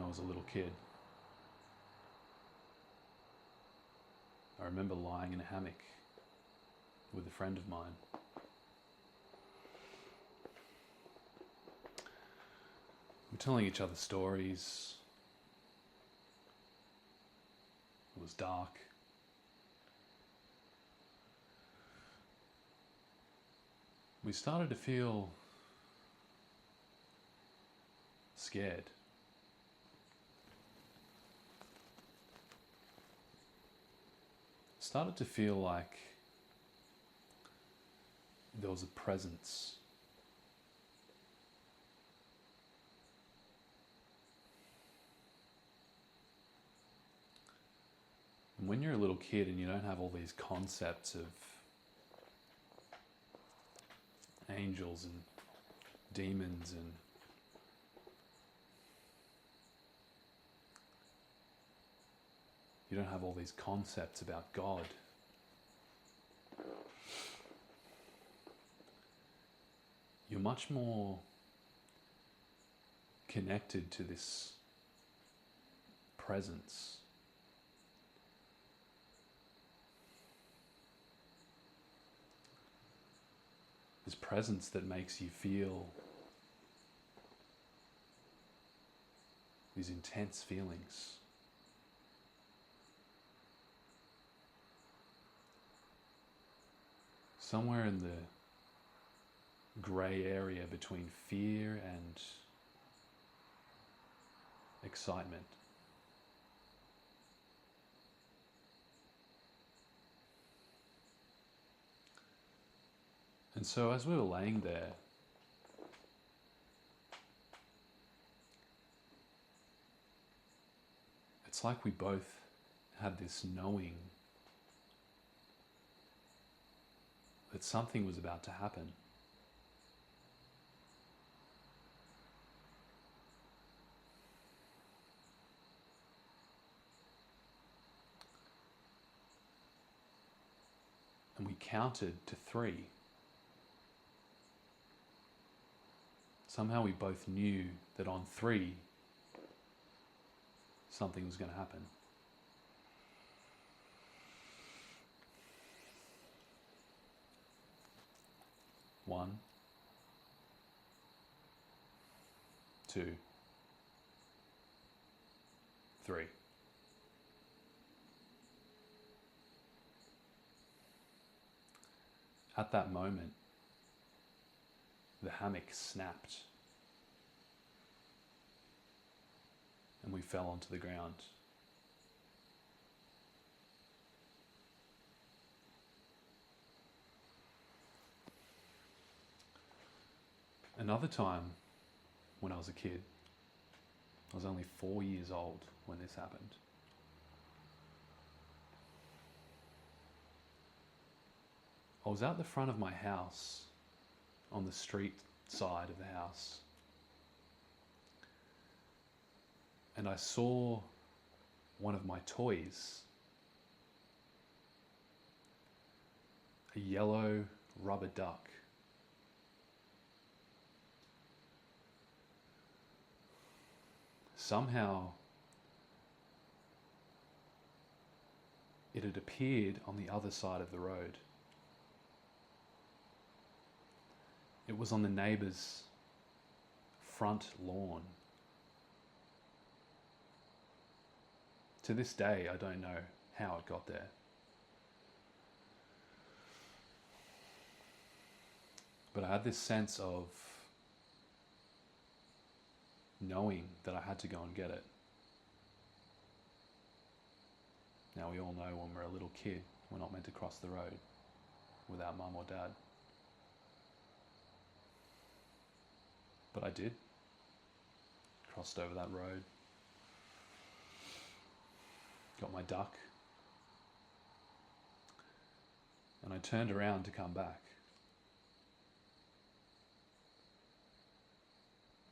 was a little kid. I remember lying in a hammock with a friend of mine. We were telling each other stories. It was dark. We started to feel scared. Started to feel like there was a presence. And when you're a little kid and you don't have all these concepts of angels and demons and you don't have all these concepts about God, you're much more connected to this presence. This presence that makes you feel these intense feelings. Somewhere in the grey area between fear and excitement. And so as we were laying there, it's like we both had this knowing that something was about to happen. And we counted to 3. Somehow we both knew that on 3, something was going to happen. One, 2, 3. At that moment, the hammock snapped and we fell onto the ground. Another time, when I was a kid, I was only 4 years old when this happened. I was out the front of my house, on the street side of the house, and I saw one of my toys, a yellow rubber duck. Somehow it had appeared on the other side of the road. It was on the neighbour's front lawn. To this day, I don't know how it got there. But I had this sense of knowing that I had to go and get it. Now we all know when we're a little kid, we're not meant to cross the road without mum or dad. But I did. Crossed over that road. Got my duck. And I turned around to come back.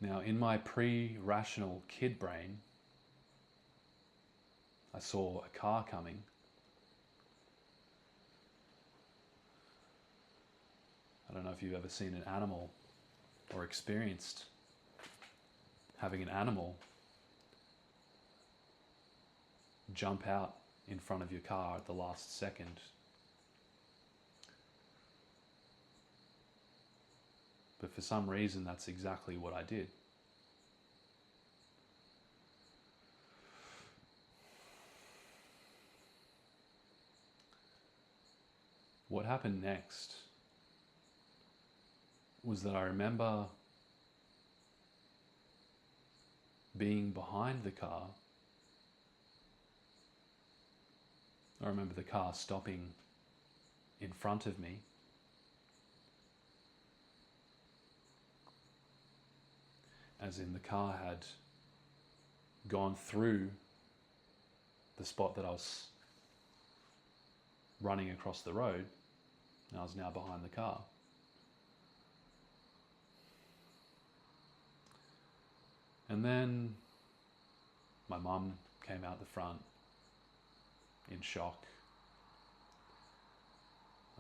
Now, in my pre-rational kid brain, I saw a car coming. I don't know if you've ever seen an animal or experienced having an animal jump out in front of your car at the last second. But for some reason, that's exactly what I did. What happened next was that I remember being behind the car. I remember the car stopping in front of me. As in, the car had gone through the spot that I was running across the road, and I was now behind the car. And then my mum came out the front in shock.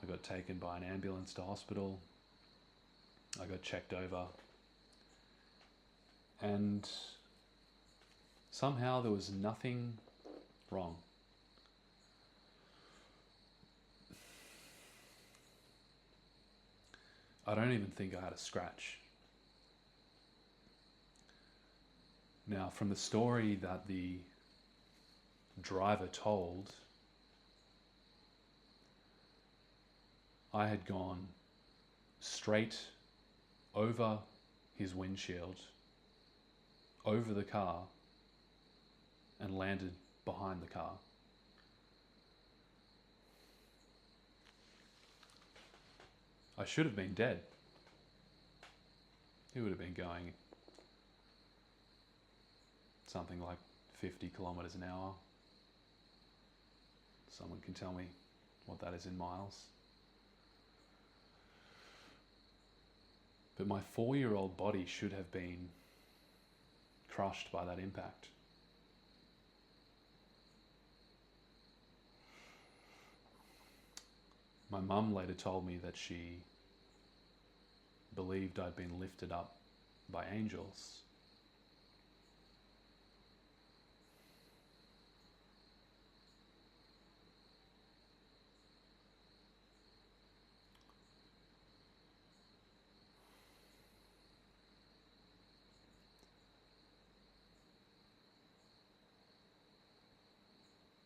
I got taken by an ambulance to hospital. I got checked over. And somehow there was nothing wrong. I don't even think I had a scratch. Now, from the story that the driver told, I had gone straight over his windshield, over the car, and landed behind the car. I should have been dead. He would have been going something like 50 kilometers an hour. Someone can tell me what that is in miles. But my 4-year-old body should have been crushed by that impact. My mum later told me that she believed I'd been lifted up by angels.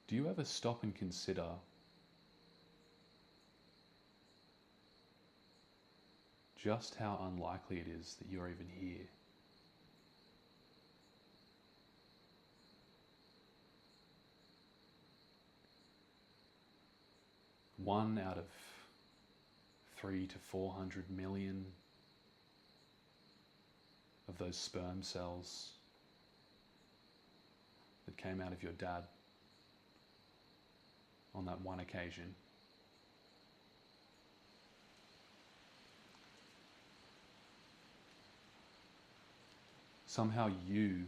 Do you ever stop and consider just how unlikely it is that you're even here? One out of 300 to 400 million of those sperm cells that came out of your dad on that one occasion. Somehow you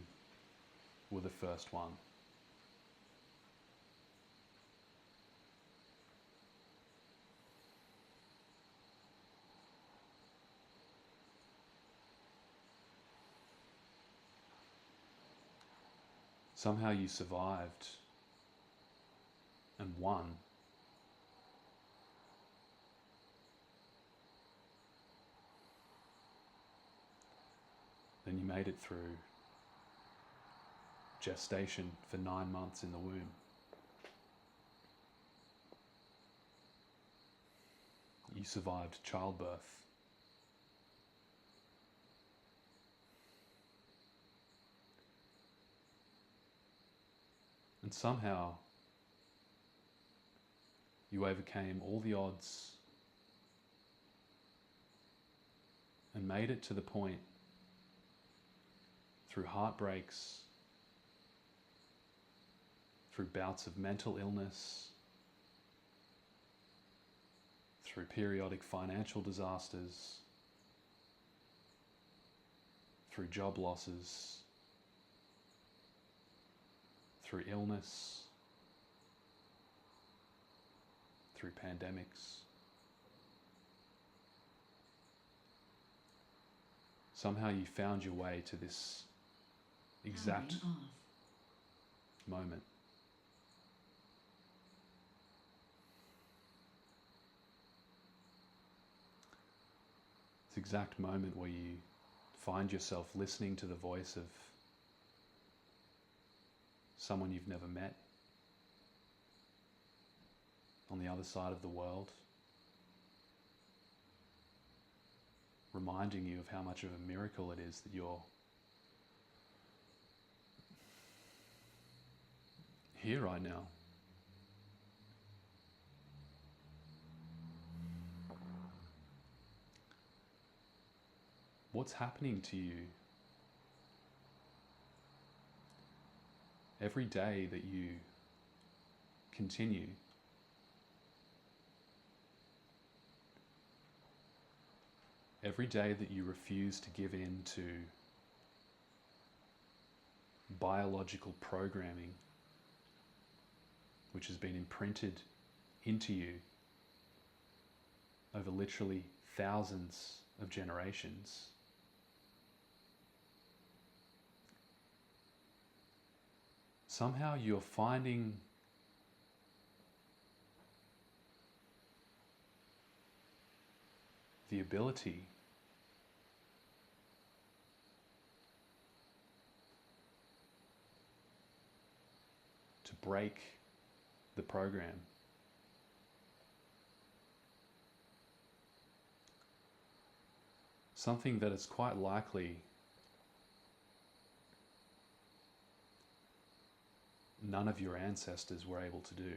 were the first one. Somehow you survived and won. Then you made it through gestation for 9 months in the womb. You survived childbirth. And somehow you overcame all the odds and made it to the point, through heartbreaks, through bouts of mental illness, through periodic financial disasters, through job losses, through illness, through pandemics. Somehow you found your way to this exact moment. This exact moment where you find yourself listening to the voice of someone you've never met on the other side of the world, reminding you of how much of a miracle it is that you're here right now. What's happening to you every day that you continue every day that you refuse to give in to biological programming which has been imprinted into you over literally thousands of generations? Somehow you're finding the ability to break the program. Something that is quite likely none of your ancestors were able to do.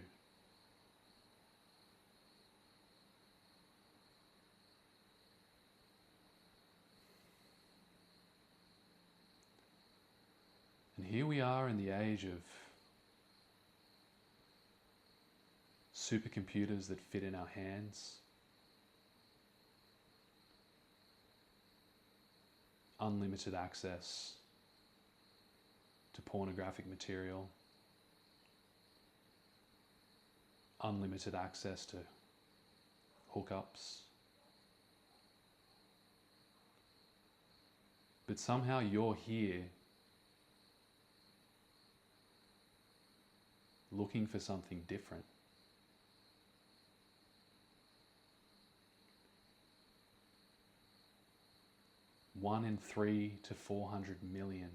And here we are in the age of supercomputers that fit in our hands, unlimited access to pornographic material, unlimited access to hookups. But somehow you're here looking for something different. One in 3 to 400 million.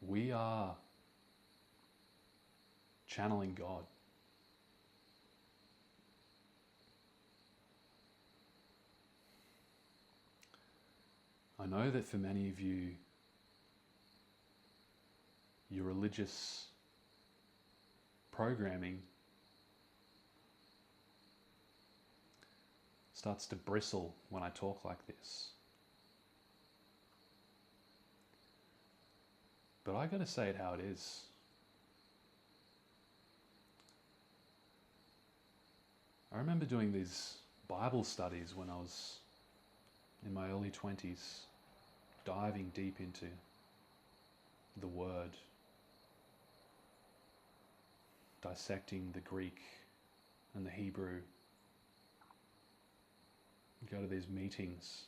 We are channeling God. I know that for many of you, your religious programming starts to bristle when I talk like this. But I gotta say it how it is. I remember doing these Bible studies when I was in my early 20s, diving deep into the Word, dissecting the Greek and the Hebrew. Go to these meetings,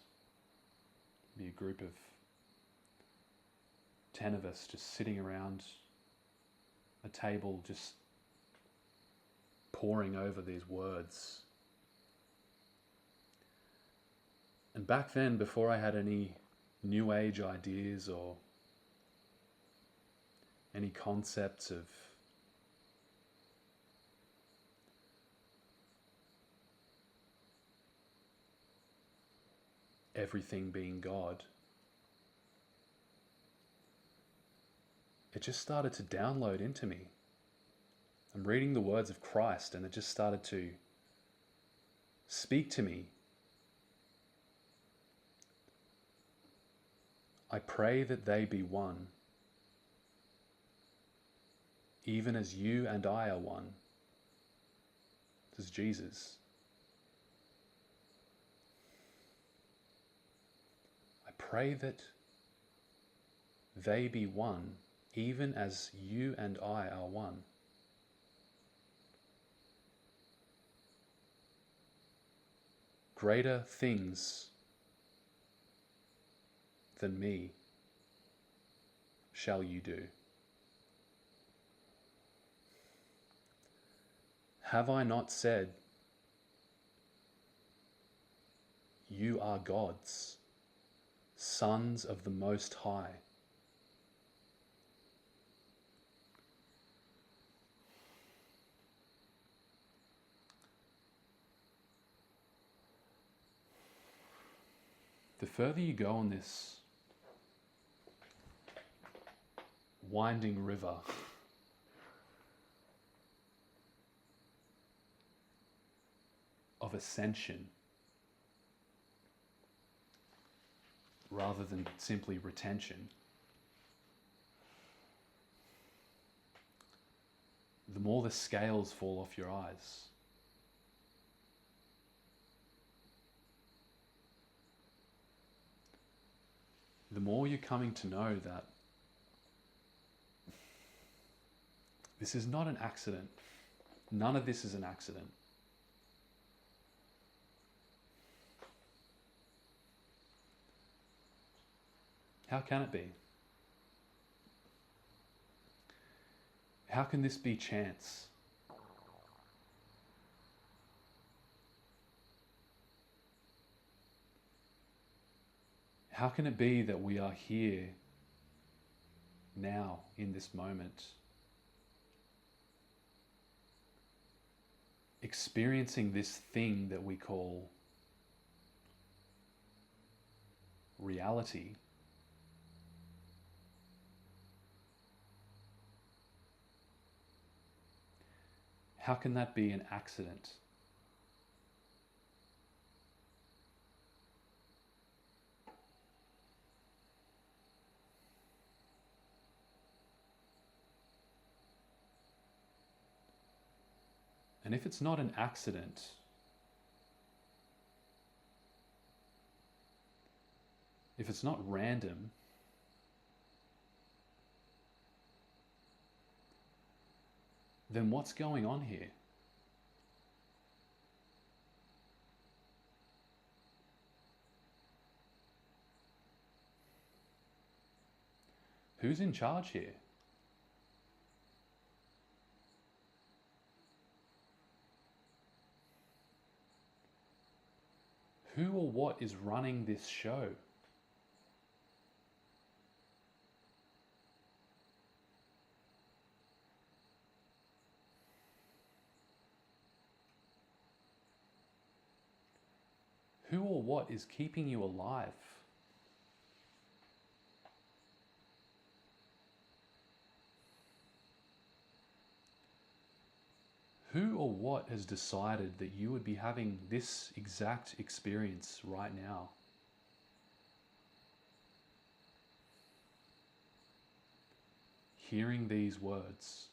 be a group of 10 of us just sitting around a table, just poring over these words. And back then, before I had any New Age ideas or any concepts of everything being God, it just started to download into me. I'm reading the words of Christ and it just started to speak to me. I pray that they be one, even as you and I are one. This is Jesus. I pray that they be one, even as you and I are one. greater things than me shall you do. Have I not said, you are gods, sons of the Most High? The further you go on this winding river of ascension, rather than simply retention, the more the scales fall off your eyes. The more you're coming to know that this is not an accident. None of this is an accident. How can it be? How can this be chance? How can it be that we are here now in this moment, experiencing this thing that we call reality? How can that be an accident? And if it's not an accident, if it's not random, then what's going on here? Who's in charge here? Who or what is running this show? Who or what is keeping you alive? Who or what has decided that you would be having this exact experience right now? Hearing these words.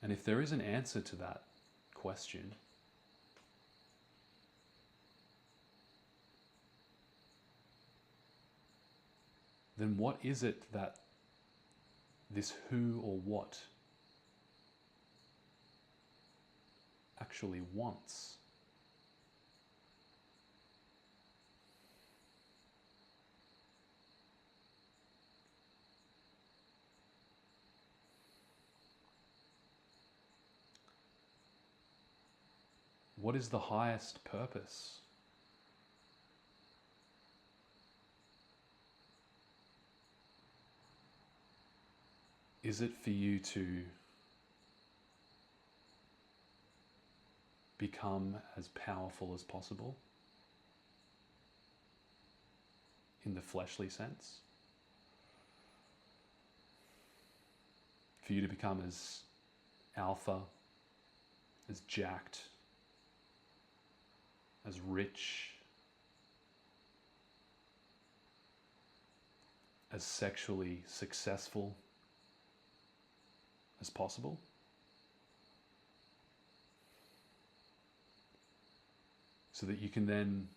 And if there is an answer to that question, then what is it that this who or what actually wants? What is the highest purpose? Is it for you to become as powerful as possible in the fleshly sense? For you to become as alpha, as jacked, as rich, as sexually successful as possible? so that you can then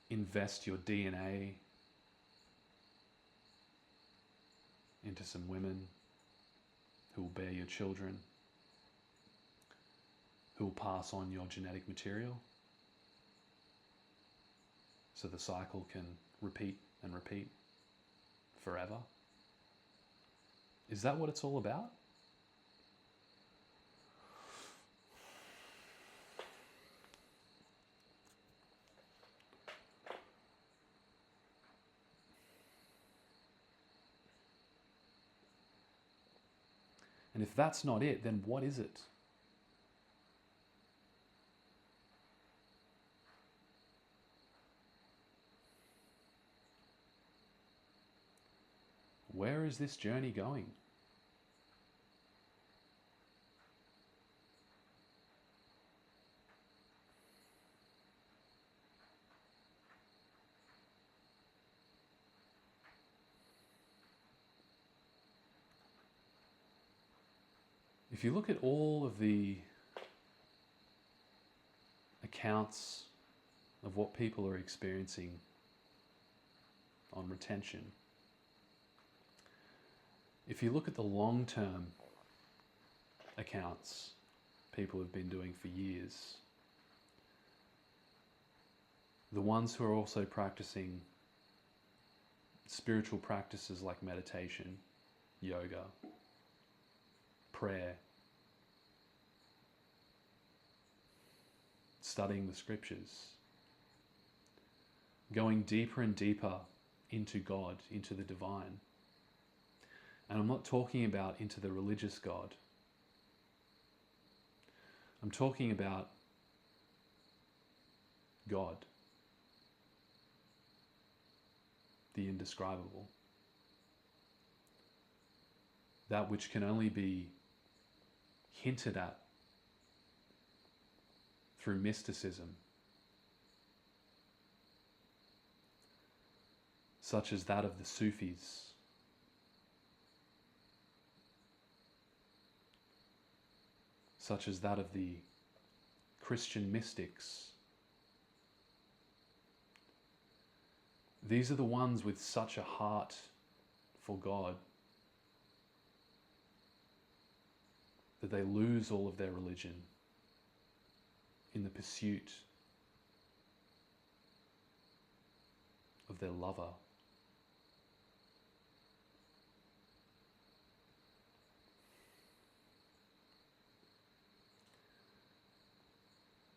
invest your DNA into some women who will bear your children, who will pass on your genetic material, so the cycle can repeat and repeat forever? Is that what it's all about? And if that's not it, then what is it? Where is this journey going? If you look at all of the accounts of what people are experiencing on retention, if you look at the long-term accounts people have been doing for years, the ones who are also practicing spiritual practices like meditation, yoga, prayer, studying the scriptures, going deeper and deeper into God, into the divine. And I'm not talking about into the religious God. I'm talking about God, the indescribable, that which can only be hinted at through mysticism, such as that of the Sufis, such as that of the Christian mystics. These are the ones with such a heart for God that they lose all of their religion in the pursuit of their lover.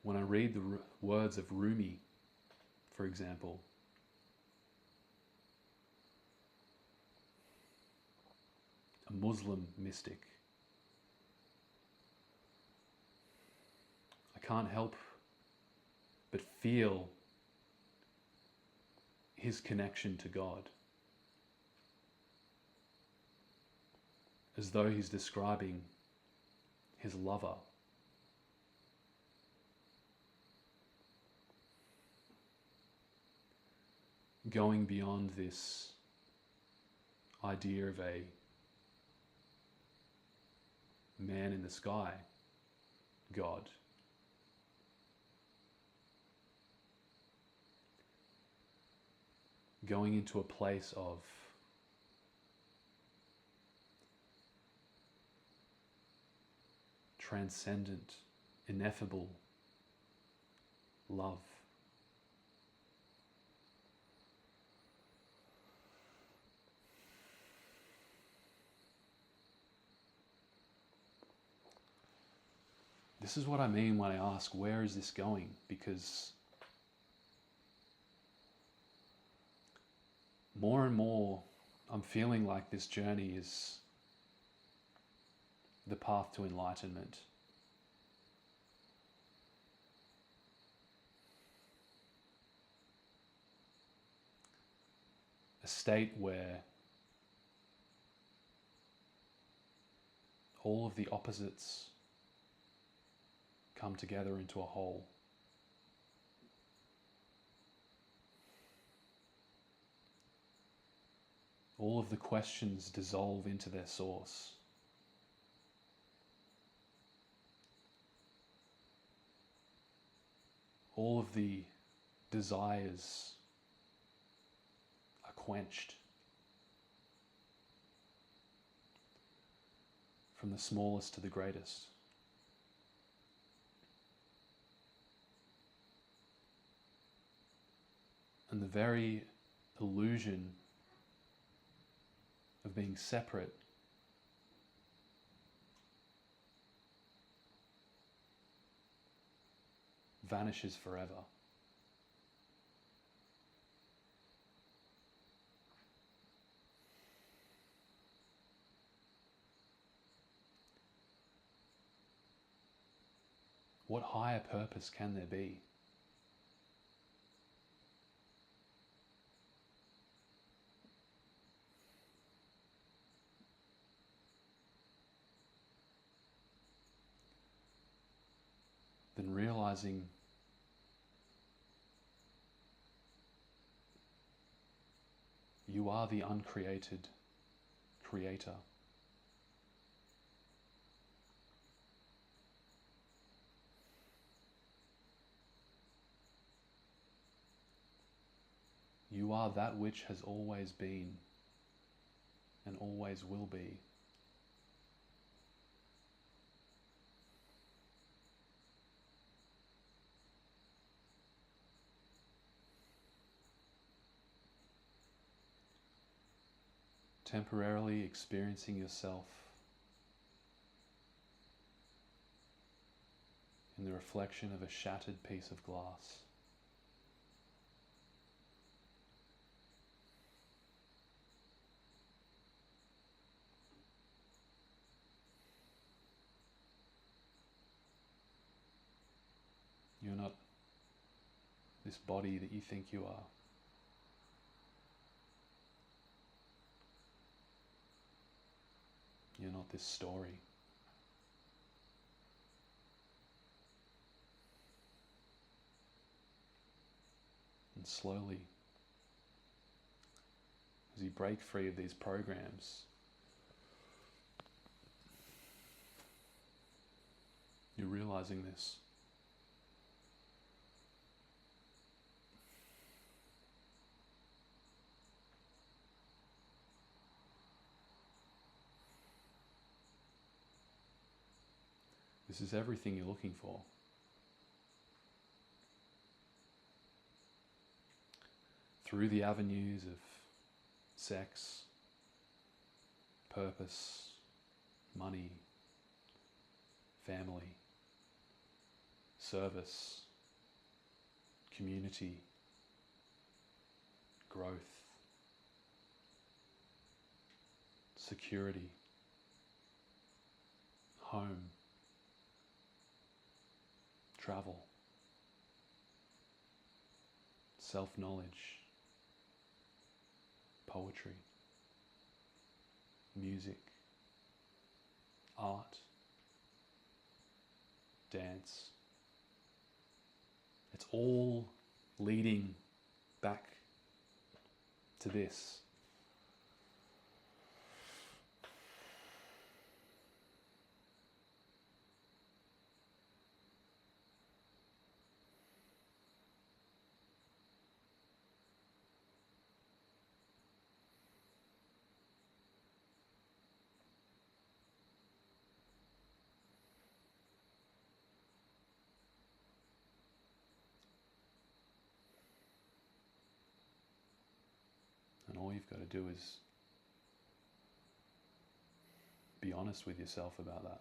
When I read the words of Rumi, for example, a Muslim mystic, I can't help but feel his connection to God, as though he's describing his lover. Going beyond this idea of a man in the sky, God. Going into a place of transcendent, ineffable love. This is what I mean when I ask, where is this going? Because more and more, I'm feeling like this journey is the path to enlightenment. A state where all of the opposites come together into a whole. All of the questions dissolve into their source. all of the desires are quenched, from the smallest to the greatest. And the very illusion of being separate vanishes forever. What higher purpose can there be? Than realizing you are the uncreated creator. You are that which has always been and always will be. Temporarily experiencing yourself in the reflection of a shattered piece of glass. You're not this body that you think you are. You're not this story. And slowly, as you break free of these programs, you're realizing this. This is everything you're looking for. Through the avenues of sex, purpose, money, family, service, community, growth, security, home, travel, self-knowledge, poetry, music, art, dance. It's all leading back to this. And all you've got to do is be honest with yourself about that.